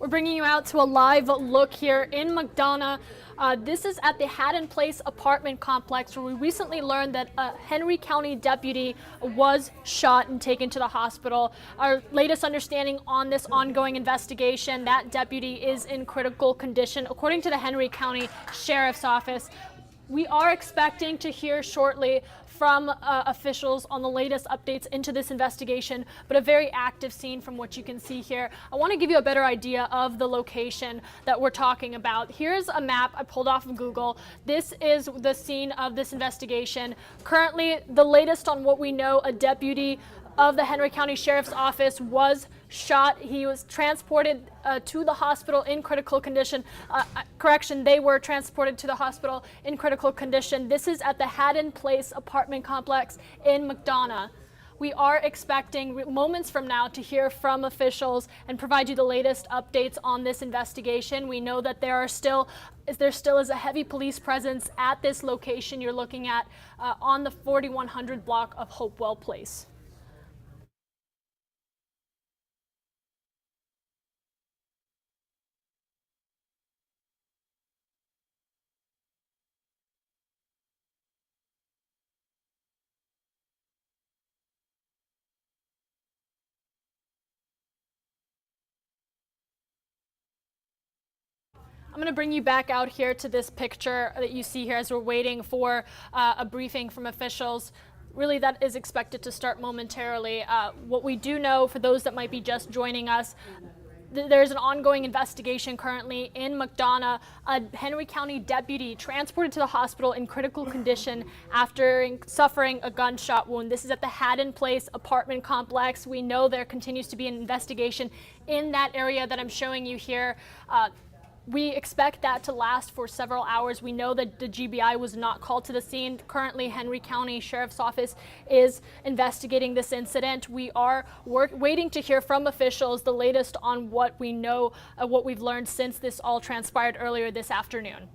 We're bringing you out to a live look here in McDonough. This is at the Haddon Place apartment complex where we recently learned that a Henry County deputy was shot and taken to the hospital. Our latest understanding on this ongoing investigation, that deputy is in critical condition, according to the Henry County Sheriff's Office. We are expecting to hear shortly from officials on the latest updates into this investigation, but a very active scene from what you can see here. I want to give you a better idea of the location that we're talking about. Here's a map I pulled off of Google. This is the scene of this investigation. Currently, the latest on what we know, a deputy of the Henry County Sheriff's Office was shot. He was transported to the hospital in critical condition. They were transported to the hospital in critical condition. This is at the Haddon Place apartment complex in McDonough. We are expecting moments from now to hear from officials and provide you the latest updates on this investigation. We know that there still is a heavy police presence at this location you're looking at on the 4100 block of Hopewell Place. I'm going to bring you back out here to this picture that you see here as we're waiting for a briefing from officials. Really, that is expected to start momentarily. What we do know, for those that might be just joining us, there's an ongoing investigation currently in McDonough. A Henry County deputy transported to the hospital in critical condition after suffering a gunshot wound. This is at the Haddon Place apartment complex. We know there continues to be an investigation in that area that I'm showing you here. We expect that to last for several hours. We know that the GBI was not called to the scene. Currently, Henry County Sheriff's Office is investigating this incident. We are waiting to hear from officials the latest on what we know, what we've learned since this all transpired earlier this afternoon.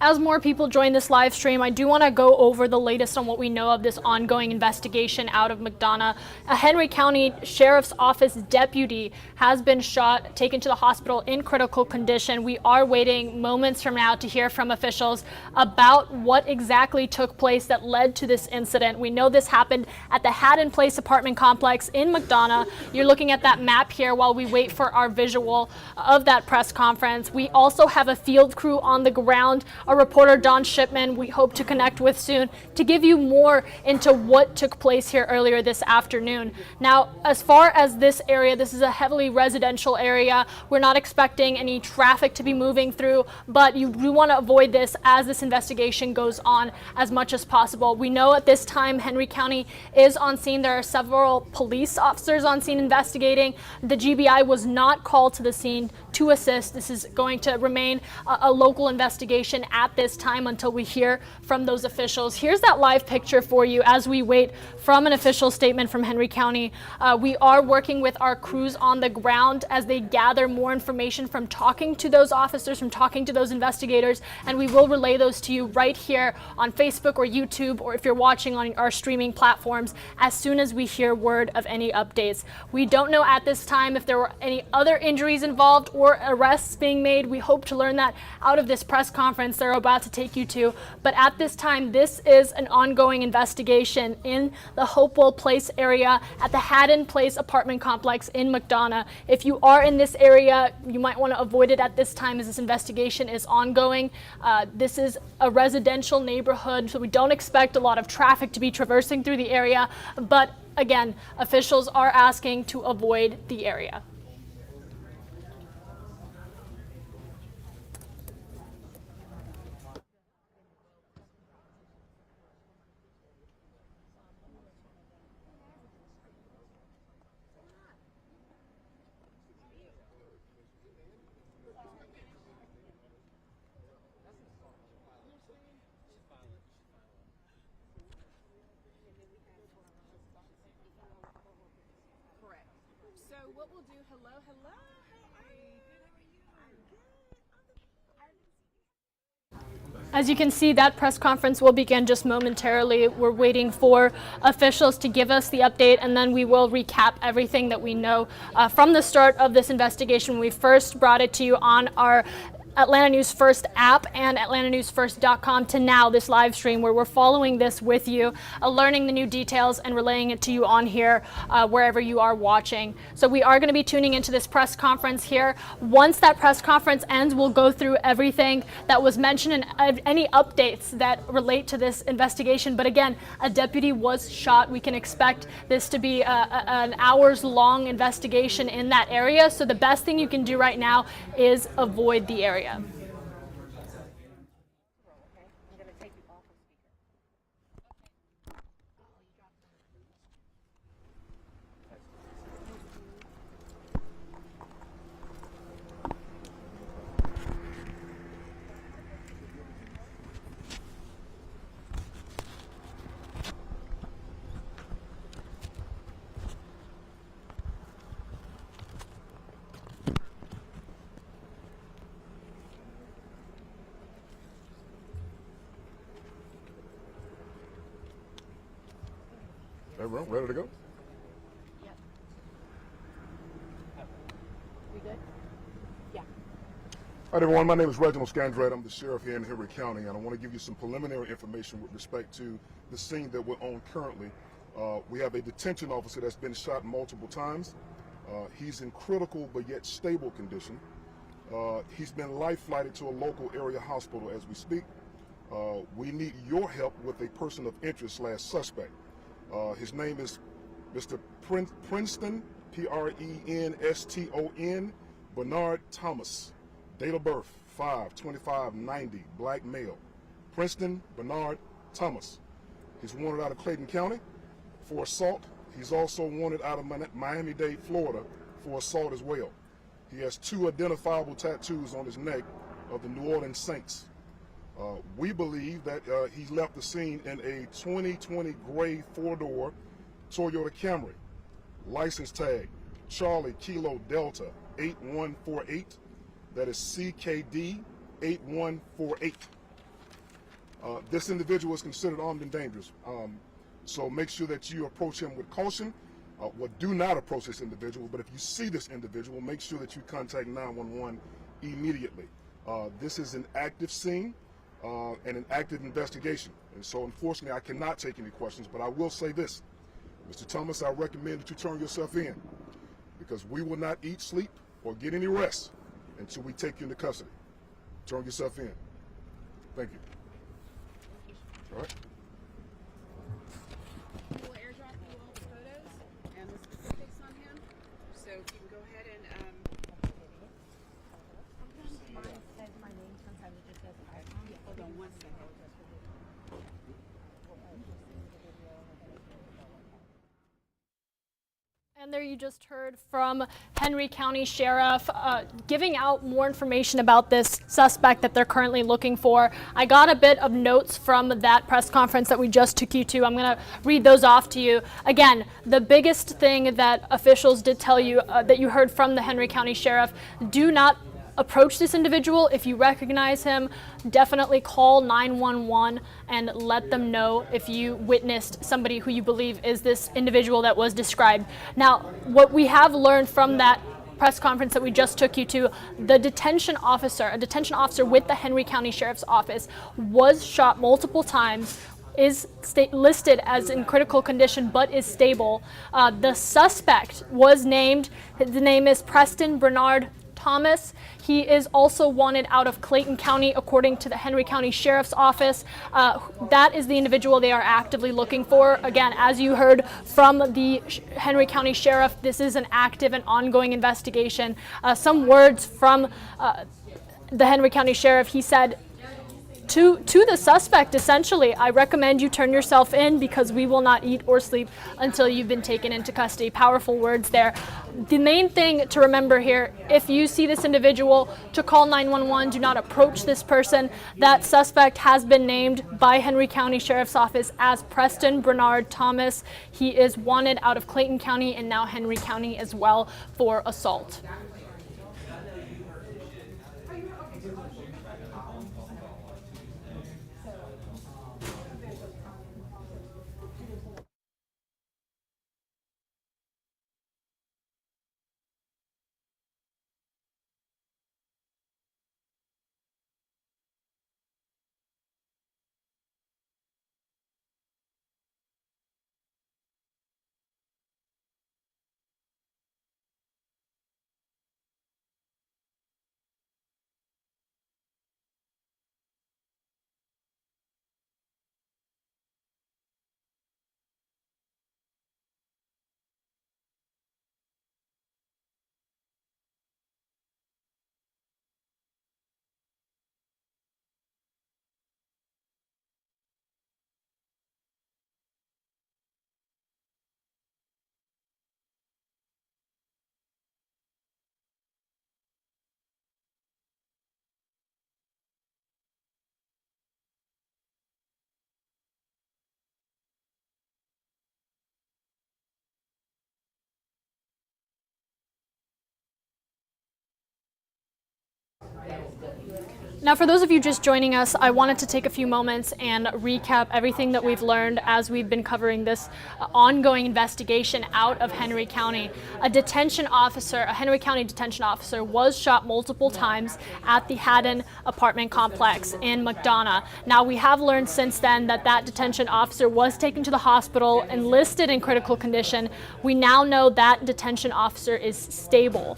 As more people join this live stream, I do want to go over the latest on what we know of this ongoing investigation out of McDonough. A Henry County Sheriff's Office deputy has been shot, taken to the hospital in critical condition. We are waiting moments from now to hear from officials about what exactly took place that led to this incident. We know this happened at the Haddon Place apartment complex in McDonough. You're looking at that map here while we wait for our visual of that press conference. We also have a field crew on the ground. Our reporter, Don Shipman, we hope to connect with soon to give you more into what took place here earlier this afternoon. Now, as far as this area, this is a heavily residential area. We're not expecting any traffic to be moving through, but you do want to avoid this as this investigation goes on as much as possible. We know at this time Henry County is on scene. There are several police officers on scene investigating. The GBI was not called to the scene to assist. This is going to remain a local investigation at this time until we hear from those officials. Here's that live picture for you as we wait from an official statement from Henry County. We are working with our crews on the ground as they gather more information from talking to those officers, from talking to those investigators, and we will relay those to you right here on Facebook or YouTube, or if you're watching on our streaming platforms, as soon as we hear word of any updates. We don't know at this time if there were any other injuries involved or arrests being made. We hope to learn that out of this press conference they're about to take you to. But at this time, this is an ongoing investigation in the Hopewell Place area at the Haddon Place apartment complex in McDonough. If you are in this area, you might want to avoid it at this time as this investigation is ongoing. This is a residential neighborhood, so we don't expect a lot of traffic to be traversing through the area. But again, officials are asking to avoid the area. Correct. So what we'll do, hello, how are you? As you can see, that press conference will begin just momentarily. We're waiting for officials to give us the update, and then we will recap everything that we know from the start of this investigation. We first brought it to you on our Atlanta News First app and atlantanewsfirst.com to now this live stream where we're following this with you, learning the new details and relaying it to you on here wherever you are watching. So we are going to be tuning into this press conference here. Once that press conference ends, we'll go through everything that was mentioned and any updates that relate to this investigation. But again, a deputy was shot. We can expect this to be an hours-long investigation in that area. So the best thing you can do right now is avoid the area. Everyone ready to go? Yep. We good? Yeah. All right, everyone. My name is Reginald Scandrett. I'm the sheriff here in Henry County, and I want to give you some preliminary information with respect to the scene that we're on currently. We have a detention officer that's been shot multiple times. He's in critical but yet stable condition. He's been life-flighted to a local area hospital as we speak. We need your help with a person of interest / suspect. His name is Mr. Princeton, Prendston, Bernard Thomas. Date of birth, 5/25/90, black male. Princeton Bernard Thomas. He's wanted out of Clayton County for assault. He's also wanted out of Miami-Dade, Florida for assault as well. He has 2 identifiable tattoos on his neck of the New Orleans Saints. We believe that he left the scene in a 2020 gray 4-door Toyota Camry. License tag, Charlie Kilo Delta 8148. That is CKD 8148. This individual is considered armed and dangerous. So make sure that you approach him with caution. Do not approach this individual, but if you see this individual, make sure that you contact 911 immediately. This is an active scene. And an active investigation. And so unfortunately I cannot take any questions, but I will say this. Mr. Thomas, I recommend that you turn yourself in because we will not eat, sleep, or get any rest until we take you into custody. Turn yourself in. Thank you. All right. We'll airdrop you all the photos and the specifics on him. So if you can go ahead and mine says my name. Sometimes it just says hold on one second. And there you just heard from Henry County Sheriff giving out more information about this suspect that they're currently looking for. I got a bit of notes from that press conference that we just took you to. I'm going to read those off to you. Again, the biggest thing that officials did tell you that you heard from the Henry County Sheriff, do not approach this individual. If you recognize him, definitely call 911 and let them know if you witnessed somebody who you believe is this individual that was described. Now, what we have learned from that press conference that we just took you to, the detention officer, a detention officer with the Henry County Sheriff's Office, was shot multiple times, is listed as in critical condition but is stable. The suspect was named, the name is Preston Bernard Thomas. He is also wanted out of Clayton County, according to the Henry County Sheriff's Office. That is the individual they are actively looking for. Again, as you heard from the Henry County Sheriff, this is an active and ongoing investigation. Some words from the Henry County Sheriff, he said, to the suspect, essentially, I recommend you turn yourself in because we will not eat or sleep until you've been taken into custody. Powerful words there. The main thing to remember here, if you see this individual, to call 911, do not approach this person. That suspect has been named by Henry County Sheriff's Office as Preston Bernard Thomas. He is wanted out of Clayton County and now Henry County as well for assault. Now, for those of you just joining us, I wanted to take a few moments and recap everything that we've learned as we've been covering this ongoing investigation out of Henry County. A detention officer, a Henry County detention officer, was shot multiple times at the Haddon apartment complex in McDonough. Now, we have learned since then that that detention officer was taken to the hospital and listed in critical condition. We now know that detention officer is stable.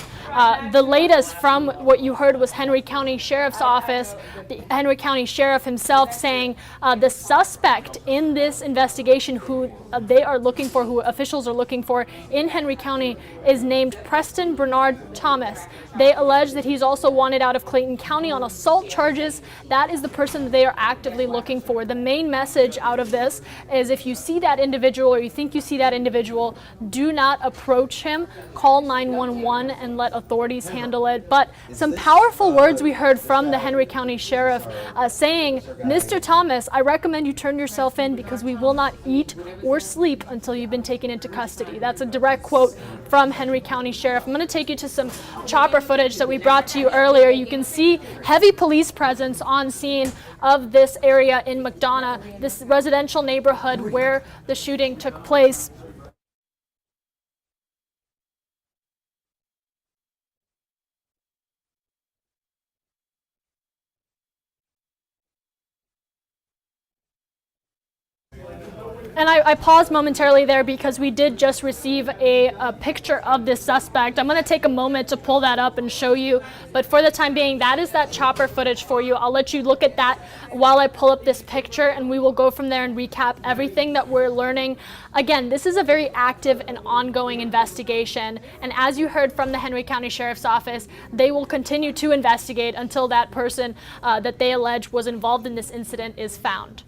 The latest from what you heard was Henry County Sheriff's Office, the Henry County Sheriff himself saying the suspect in this investigation who they are looking for, who officials are looking for in Henry County, is named Preston Bernard Thomas. They allege that he's also wanted out of Clayton County on assault charges. That is the person that they are actively looking for. The main message out of this is if you see that individual or you think you see that individual, do not approach him. Call 911 and let authorities handle it. But some powerful words we heard from the Henry County Sheriff saying, Mr. Thomas, I recommend you turn yourself in because we will not eat or sleep until you've been taken into custody. That's a direct quote from Henry County Sheriff. I'm going to take you to some chopper footage that we brought to you earlier. You can see heavy police presence on scene of this area in McDonough, this residential neighborhood where the shooting took place. And I paused momentarily there because we did just receive a picture of this suspect. I'm going to take a moment to pull that up and show you. But for the time being, that is that chopper footage for you. I'll let you look at that while I pull up this picture, and we will go from there and recap everything that we're learning. Again, this is a very active and ongoing investigation. And as you heard from the Henry County Sheriff's Office, they will continue to investigate until that person that they allege was involved in this incident is found.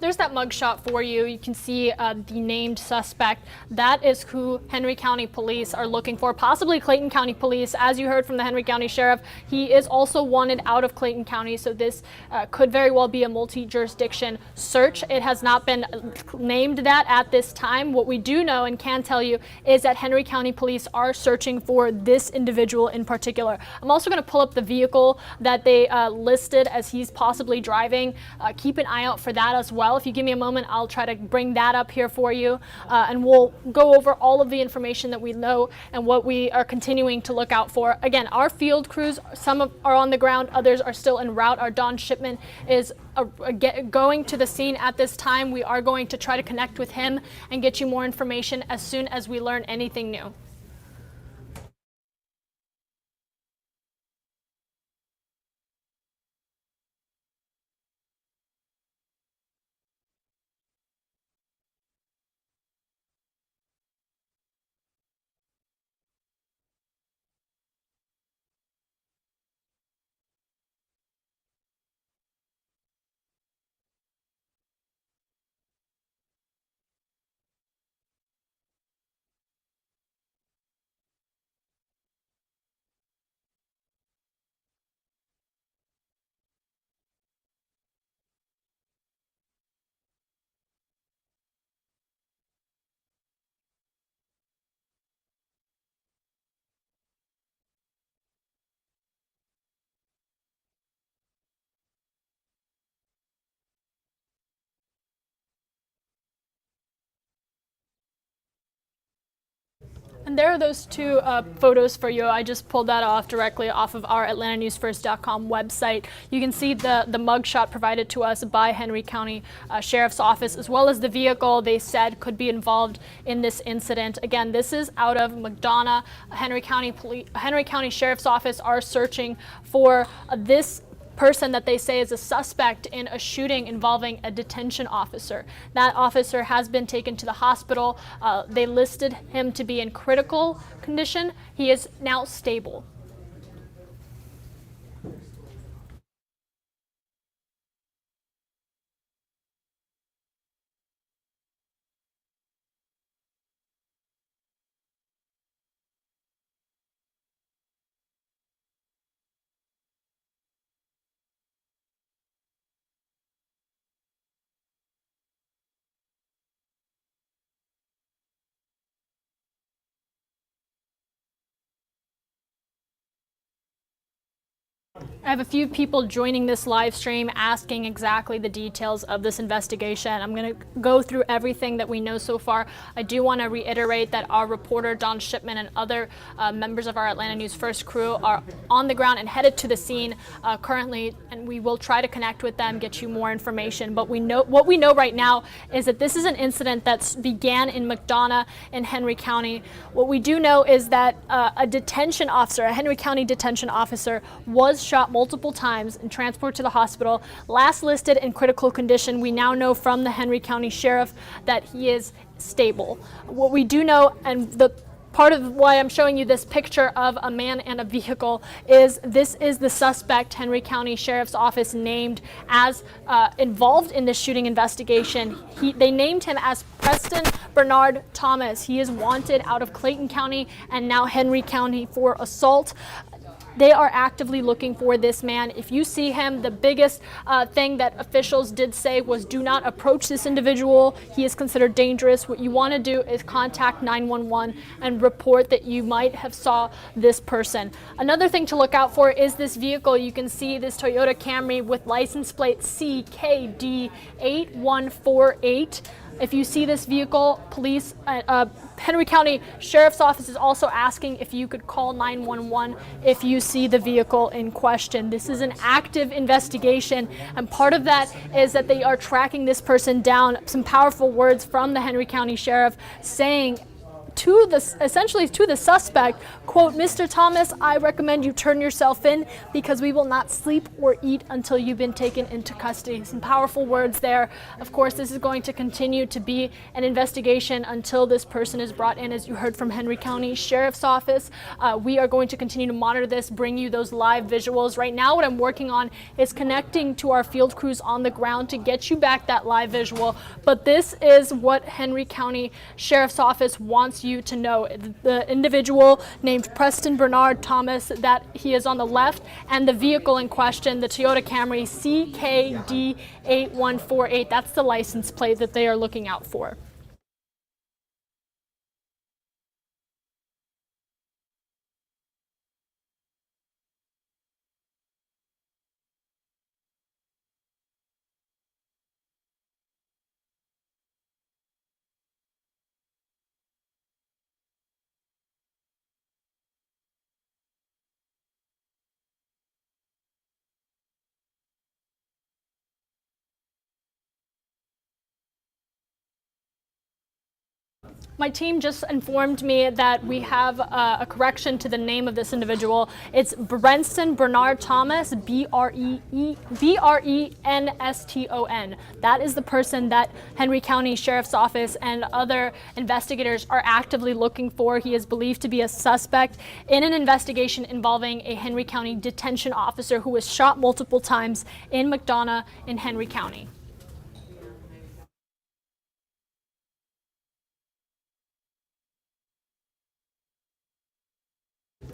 There's that mugshot for you. You can see the named suspect. That is who Henry County Police are looking for, possibly Clayton County Police. As you heard from the Henry County Sheriff, he is also wanted out of Clayton County, so this could very well be a multi-jurisdiction search. It has not been named that at this time. What we do know and can tell you is that Henry County Police are searching for this individual in particular. I'm also going to pull up the vehicle that they listed as he's possibly driving. Keep an eye out for that as well. If you give me a moment, I'll try to bring that up here for you, and we'll go over all of the information that we know and what we are continuing to look out for. Again, our field crews, are on the ground, others are still en route. Our Don Shipman is going to the scene at this time. We are going to try to connect with him and get you more information as soon as we learn anything new. And there are those two photos for you. I just pulled that off directly off of our AtlantaNewsFirst.com website. You can see the mugshot provided to us by Henry County Sheriff's Office, as well as the vehicle they said could be involved in this incident. Again, this is out of McDonough. Henry County Sheriff's Office are searching for this person that they say is a suspect in a shooting involving a detention officer. That officer has been taken to the hospital. They listed him to be in critical condition. He is now stable. I have a few people joining this live stream asking exactly the details of this investigation. I'm going to go through everything that we know so far. I do want to reiterate that our reporter Don Shipman and other members of our Atlanta News First crew are on the ground and headed to the scene currently, and we will try to connect with them, get you more information. But what we know right now is that this is an incident that began in McDonough in Henry County. What we do know is that a detention officer, a Henry County detention officer, was shot multiple times and transported to the hospital. Last listed in critical condition. We now know from the Henry County Sheriff that he is stable. What we do know, and the part of why I'm showing you this picture of a man and a vehicle, is this is the suspect Henry County Sheriff's Office named as involved in this shooting investigation. They named him as Preston Bernard Thomas. He is wanted out of Clayton County and now Henry County for assault. They are actively looking for this man. If you see him, the biggest thing that officials did say was do not approach this individual. He is considered dangerous. What you want to do is contact 911 and report that you might have saw this person. Another thing to look out for is this vehicle. You can see this Toyota Camry with license plate CKD8148. If you see this vehicle, police, Henry County Sheriff's Office is also asking if you could call 911 if you see the vehicle in question. This is an active investigation, and part of that is that they are tracking this person down. Some powerful words from the Henry County Sheriff saying to essentially to the suspect, quote, "Mr. Thomas, I recommend you turn yourself in because we will not sleep or eat until you've been taken into custody." Some powerful words there. Of course, this is going to continue to be an investigation until this person is brought in, as you heard from Henry County Sheriff's Office. We are going to continue to monitor this, bring you those live visuals. Right now, what I'm working on is connecting to our field crews on the ground to get you back that live visual. But this is what Henry County Sheriff's Office wants you to know. The individual named Preston Bernard Thomas, that he is on the left, and the vehicle in question, the Toyota Camry CKD8148. That's the license plate that they are looking out for. My team just informed me that we have a correction to the name of this individual. It's Brenton Bernard Thomas, Brennston. That is the person that Henry County Sheriff's Office and other investigators are actively looking for. He is believed to be a suspect in an investigation involving a Henry County detention officer who was shot multiple times in McDonough in Henry County.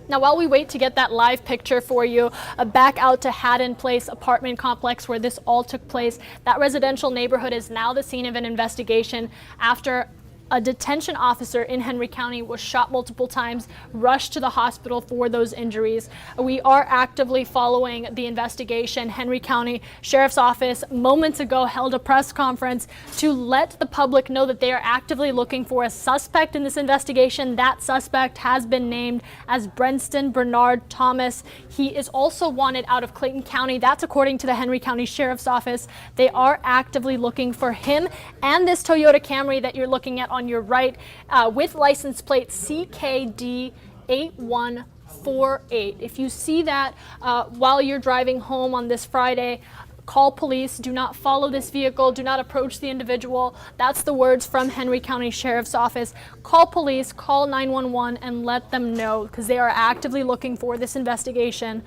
Now, while we wait to get that live picture for you, back out to Haddon Place apartment complex where this all took place. That residential neighborhood is now the scene of an investigation after a detention officer in Henry County was shot multiple times, rushed to the hospital for those injuries. We are actively following the investigation. Henry County Sheriff's Office moments ago held a press conference to let the public know that they are actively looking for a suspect in this investigation. That suspect has been named as Brenton Bernard Thomas. He is also wanted out of Clayton County. That's according to the Henry County Sheriff's Office. They are actively looking for him and this Toyota Camry that you're looking at on your right, with license plate CKD8148. If you see that while you're driving home on this Friday, call police. Do not follow this vehicle. Do not approach the individual. That's the words from Henry County Sheriff's Office. Call police, call 911, and let them know because they are actively looking for this investigation.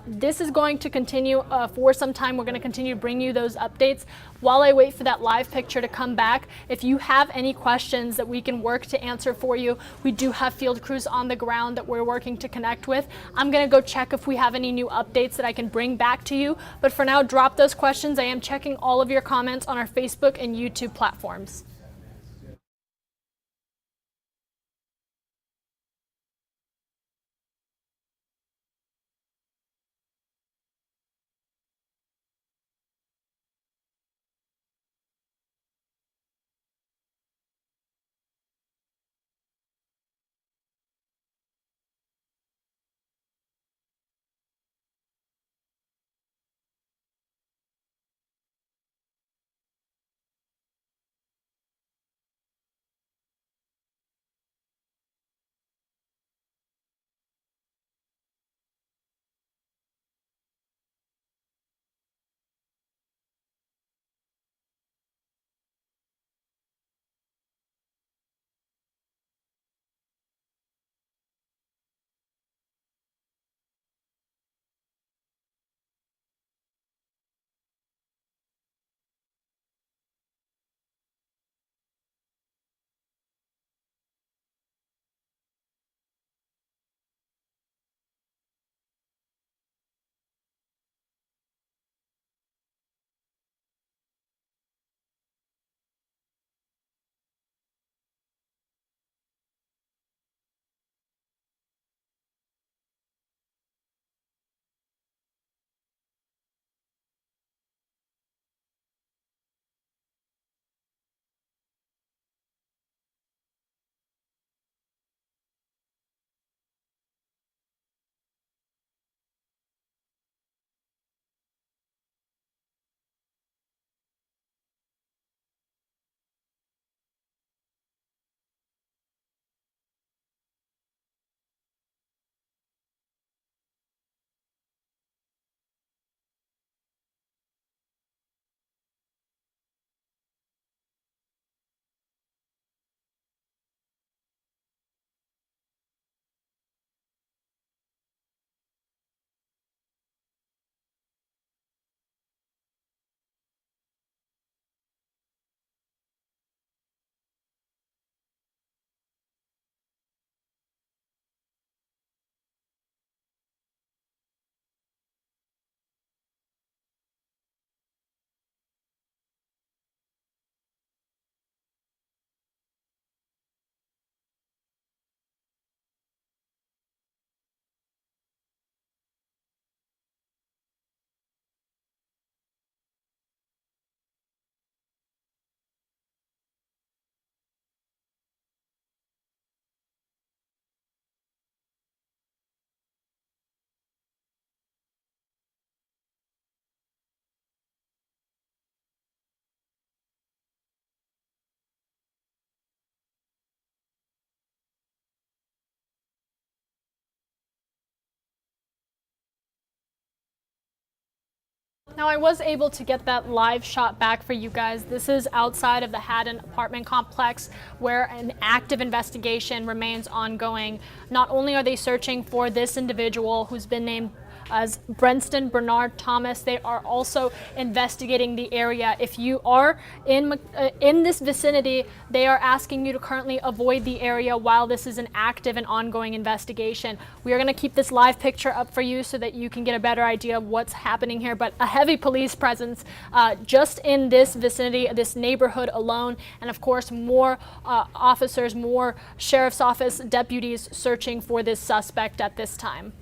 This is going to continue for some time. We're going to continue to bring you those updates while I wait for that live picture to come back. If you have any questions that we can work to answer for you, we do have field crews on the ground that we're working to connect with. I'm going to go check if we have any new updates that I can bring back to you. But for now, drop those questions. I am checking all of your comments on our Facebook and YouTube platforms. Now, I was able to get that live shot back for you guys. This is outside of the Haddon apartment complex where an active investigation remains ongoing. Not only are they searching for this individual who's been named as Brenston Bernard Thomas, they are also investigating the area. If you are in this vicinity, they are asking you to currently avoid the area while this is an active and ongoing investigation. We are going to keep this live picture up for you so that you can get a better idea of what's happening here, but a heavy police presence just in this vicinity, this neighborhood alone, and of course more officers, more sheriff's office deputies searching for this suspect at this time.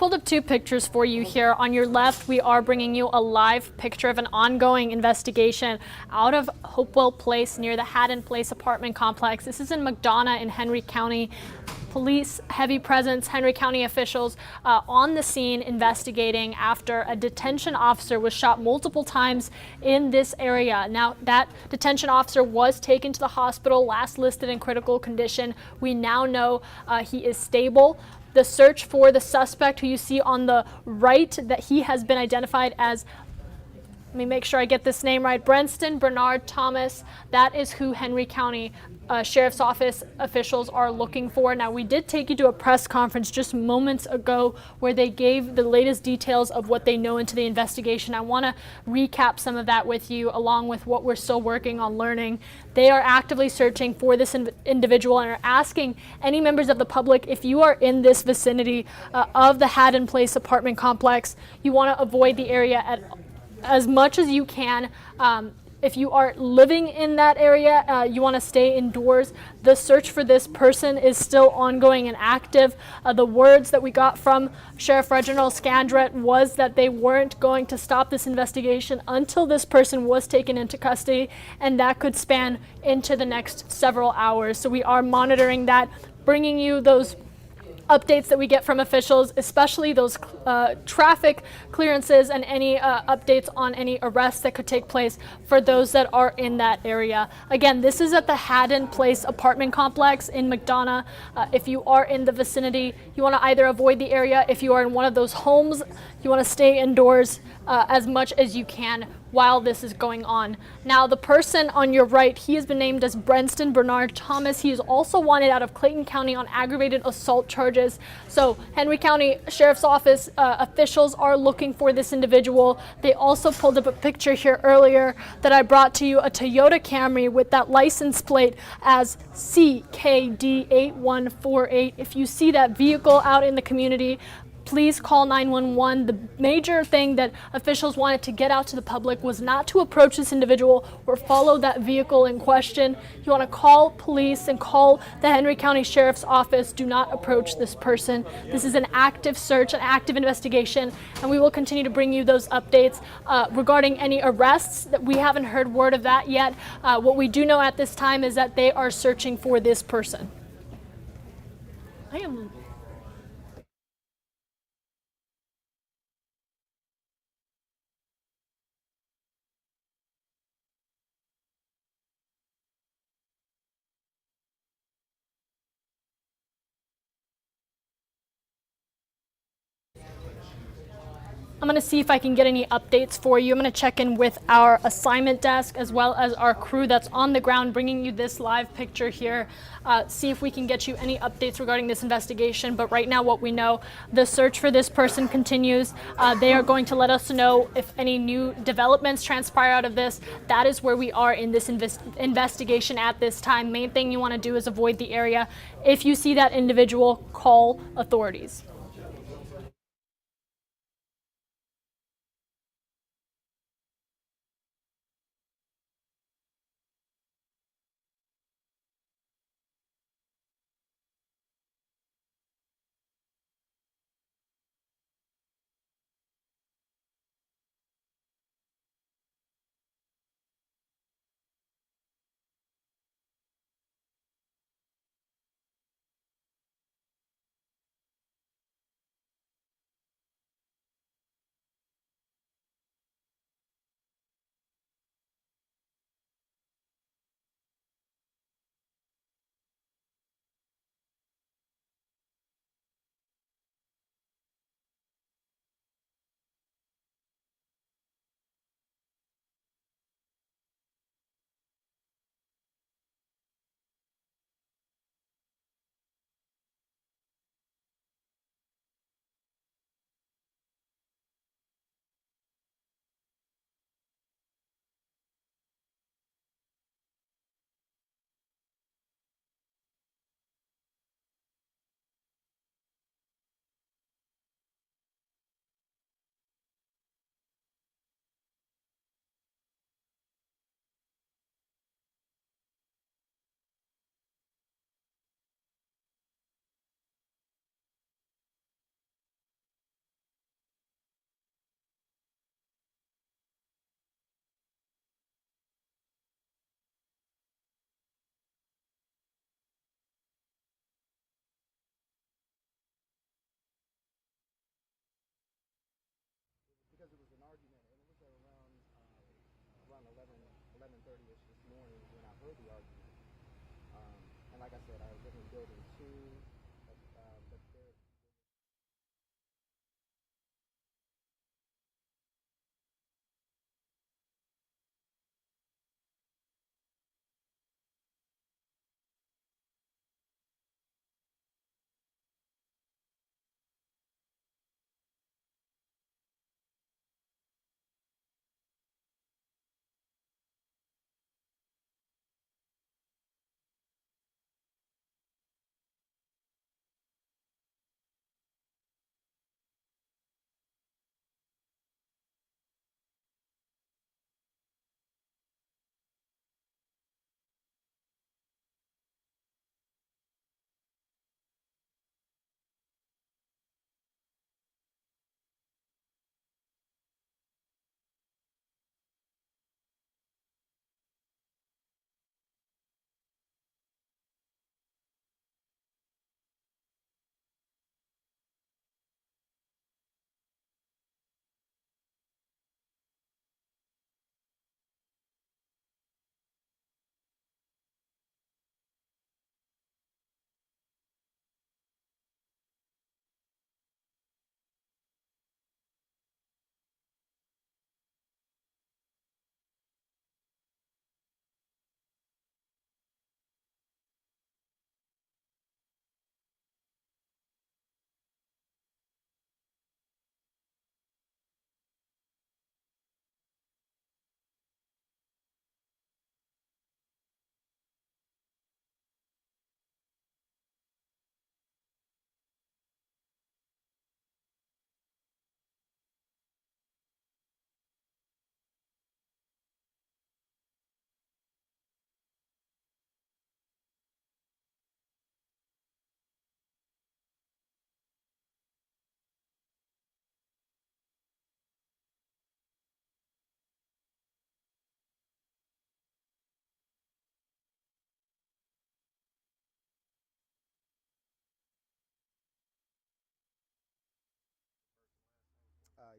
pulled up two pictures for you here. On your left, we are bringing you a live picture of an ongoing investigation out of Hopewell Place near the Haddon Place apartment complex. This is in McDonough in Henry County. Police, heavy presence, Henry County officials on the scene investigating after a detention officer was shot multiple times in this area. Now, that detention officer was taken to the hospital, last listed in critical condition. We now know he is stable. The search for the suspect, who you see on the right, that he has been identified as, let me make sure I get this name right, Brenston Bernard Thomas. That is who Henry County Sheriff's Office officials are looking for. Now, we did take you to a press conference just moments ago where they gave the latest details of what they know into the investigation. I want to recap some of that with you, along with what we're still working on learning. They are actively searching for this individual and are asking any members of the public, if you are in this vicinity of the Haddon Place apartment complex, you want to avoid the area as much as you can. If you are living in that area, you want to stay indoors. The search for this person is still ongoing and active. The words that we got from Sheriff Reginald Scandrett was that they weren't going to stop this investigation until this person was taken into custody, and that could span into the next several hours. So we are monitoring that, bringing you those updates that we get from officials, especially those traffic clearances and any updates on any arrests that could take place for those that are in that area. Again, this is at the Haddon Place apartment complex in McDonough. If you are in the vicinity, you want to either avoid the area. If you are in one of those homes, you want to stay indoors as much as you can while this is going on. Now, the person on your right, he has been named as Brenston Bernard Thomas. He is also wanted out of Clayton County on aggravated assault charges. So Henry County Sheriff's Office officials are looking for this individual. They also pulled up a picture here earlier that I brought to you, a Toyota Camry with that license plate as CKD8148. If you see that vehicle out in the community, please call 911. The major thing that officials wanted to get out to the public was not to approach this individual or follow that vehicle in question. You want to call police and call the Henry County Sheriff's Office. Do not approach this person. This is an active search, an active investigation, and we will continue to bring you those updates regarding any arrests. That we haven't heard word of that yet. What we do know at this time is that they are searching for this person. I'm going to see if I can get any updates for you. I'm going to check in with our assignment desk as well as our crew that's on the ground bringing you this live picture here. See if we can get you any updates regarding this investigation. But right now, what we know, the search for this person continues. They are going to let us know if any new developments transpire out of this. That is where we are in this investigation at this time. Main thing you want to do is avoid the area. If you see that individual, call authorities. said, I live in building 2, but there.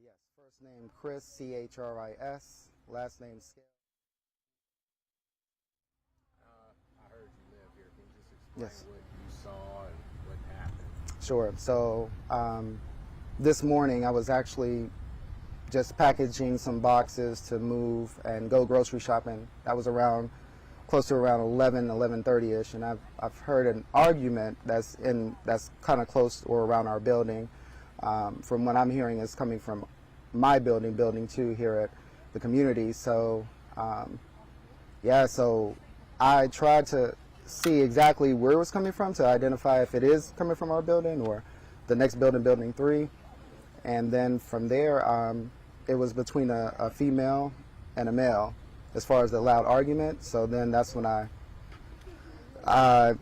Yes, first name Chris, Chris, last name Scale. I heard you live here. Can you just explain Yes. what you saw and what happened? Sure. So this morning I was actually just packaging some boxes to move and go grocery shopping. That was around close to around 11:30ish, and I've heard an argument that's kind of close or around our building. From what I'm hearing, is coming from my building, building 2 here at the community. So yeah, so I tried to see exactly where it was coming from to identify if it is coming from our building or the next building, building 3. And then from there, it was between a female and a male as far as the loud argument. So then that's when I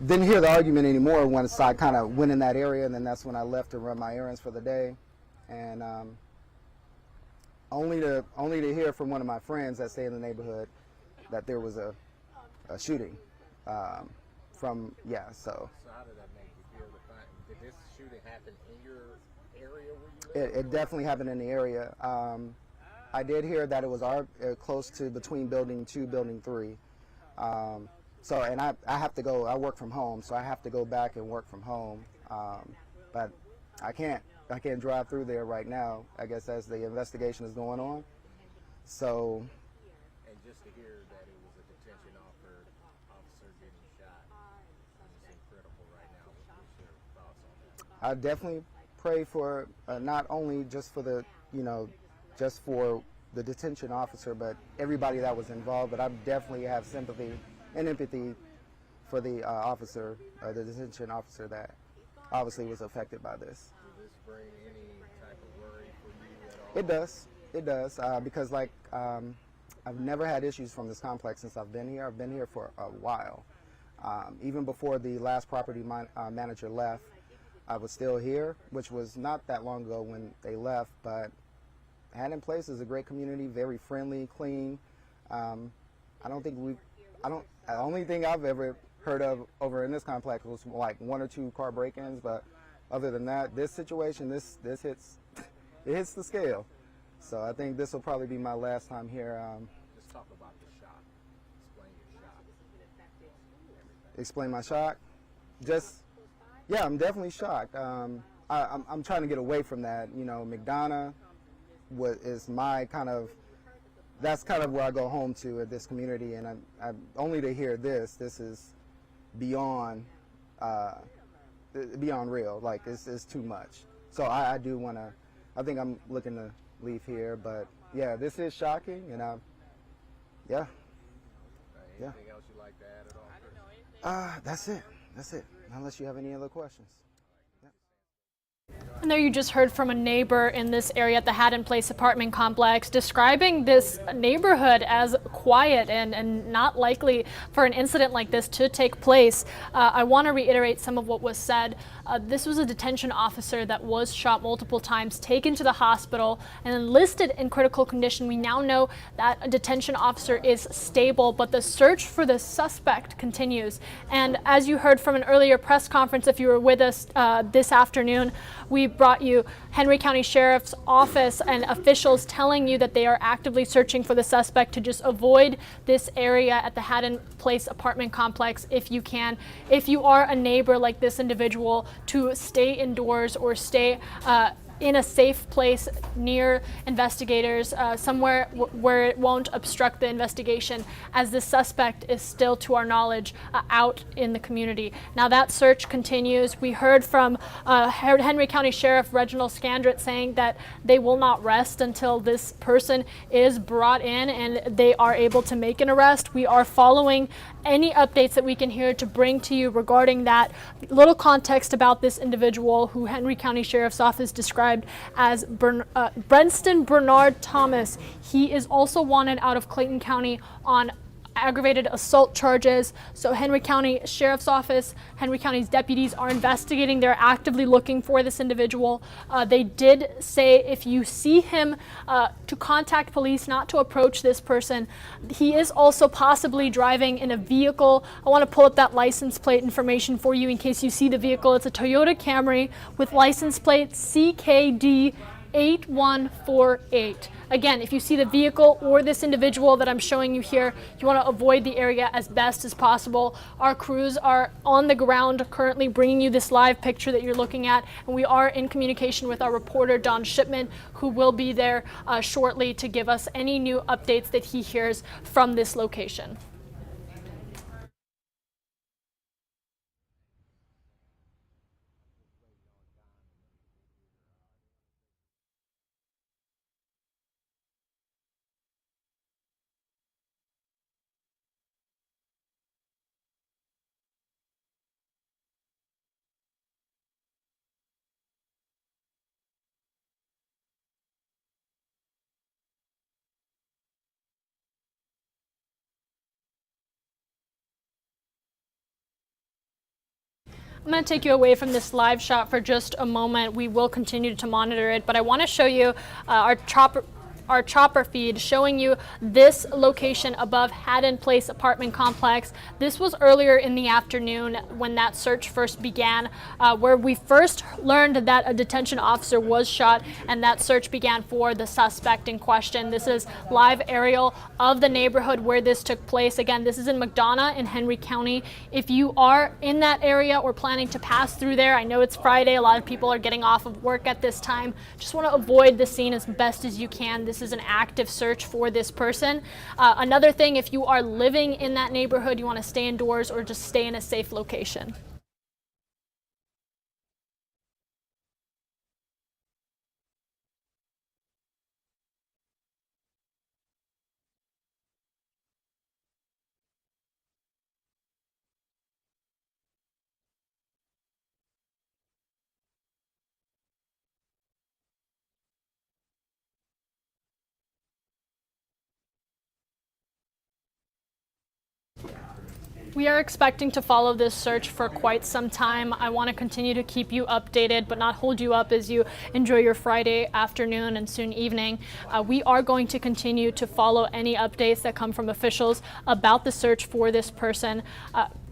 didn't hear the argument anymore once I kind of went in that area, and then that's when I left to run my errands for the day. And only to hear from one of my friends that stay in the neighborhood that there was a shooting. So So how did that make you feel? Did this shooting happen in your area where you live? it definitely happened in the area. I did hear that it was close to between building 2, building 3. So, and I have to go. I work from home, so I have to go back and work from home. But I can't drive through there right now, I guess, as the investigation is going on. So, And just to hear that it was a detention officer getting shot, it's incredible right now. What's your thoughts on that? I definitely pray for not only just for just for the detention officer, but everybody that was involved. But I definitely have sympathy and empathy for the officer, the detention officer that obviously was affected by this. Does this bring any type of worry for you at all? It does, because I've never had issues from this complex since I've been here. I've been here for a while. Even before the last property manager left, I was still here, which was not that long ago when they left, but Haddon Place is a great community, very friendly, clean. The only thing I've ever heard of over in this complex was like 1 or 2 car break-ins, but other than that, this situation, this hits, it hits the scale. So I think this will probably be my last time here. Just talk about the shock. Explain your shock. Explain my shock. Yeah, I'm definitely shocked. I'm trying to get away from that. You know, McDonough is my that's kind of where I go home to at this community, and I'm only to hear this is beyond beyond real. Like it's too much. So I do want to. I think I'm looking to leave here, but yeah, this is shocking, and yeah. Anything else you'd like to add at all, Chris? That's it. That's it. Unless you have any other questions. And there you just heard from a neighbor in this area at the Haddon Place apartment complex describing this neighborhood as quiet and not likely for an incident like this to take place. I want to reiterate some of what was said. This was a detention officer that was shot multiple times, taken to the hospital, and then listed in critical condition. We now know that a detention officer is stable, but the search for the suspect continues. And as you heard from an earlier press conference, if you were with us this afternoon, we brought you Henry County Sheriff's Office and officials telling you that they are actively searching for the suspect to just avoid this area at the Haddon Place apartment complex if you can. If you are a neighbor like this individual, to stay indoors or stay in a safe place near investigators, somewhere where it won't obstruct the investigation, as the suspect is still, to our knowledge, out in the community. Now that search continues. We heard from Henry County Sheriff Reginald Scandrett saying that they will not rest until this person is brought in and they are able to make an arrest. We are following any updates that we can hear to bring to you regarding that. Little context about this individual who Henry County Sheriff's Office described as Brenston Bernard Thomas. He is also wanted out of Clayton County on aggravated assault charges. So Henry County Sheriff's Office, Henry County's deputies are investigating. They're actively looking for this individual. They did say if you see him to contact police, not to approach this person. He is also possibly driving in a vehicle. I want to pull up that license plate information for you in case you see the vehicle. It's a Toyota Camry with license plate CKD 8148. Again, if you see the vehicle or this individual that I'm showing you here, you want to avoid the area as best as possible. Our crews are on the ground currently bringing you this live picture that you're looking at, and we are in communication with our reporter, Don Shipman, who will be there shortly to give us any new updates that he hears from this location. I'm going to take you away from this live shot for just a moment. We will continue to monitor it, but I want to show you our chopper feed showing you this location above Haddon Place apartment complex. This was earlier in the afternoon when that search first began, where we first learned that a detention officer was shot, and that search began for the suspect in question. This is live aerial of the neighborhood where this took place. Again, this is in McDonough in Henry County. If you are in that area or planning to pass through there, I know it's Friday, a lot of people are getting off of work at this time. Just want to avoid the scene as best as you can. This is an active search for this person. Another thing, if you are living in that neighborhood, you want to stay indoors or just stay in a safe location. We are expecting to follow this search for quite some time. I want to continue to keep you updated, but not hold you up as you enjoy your Friday afternoon and soon evening. We are going to continue to follow any updates that come from officials about the search for this person.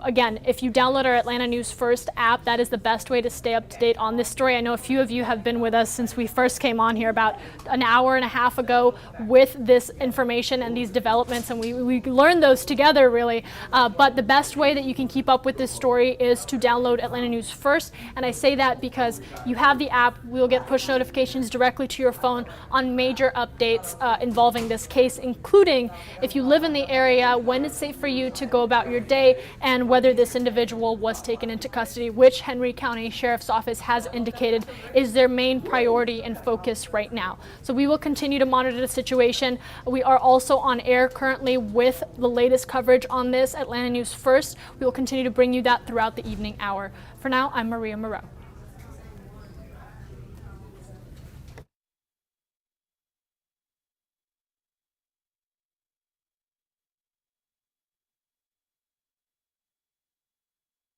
Again, if you download our Atlanta News First app, that is the best way to stay up to date on this story. I know a few of you have been with us since we first came on here about an hour and a half ago with this information and these developments, and we learned those together, really. But the best way that you can keep up with this story is to download Atlanta News First. And I say that because you have the app, we'll get push notifications directly to your phone on major updates involving this case, including if you live in the area, when it's safe for you to go about your day, and whether this individual was taken into custody, which Henry County Sheriff's Office has indicated is their main priority and focus right now. So we will continue to monitor the situation. We are also on air currently with the latest coverage on this, Atlanta News First. We will continue to bring you that throughout the evening hour. For now, I'm Maria Moreau.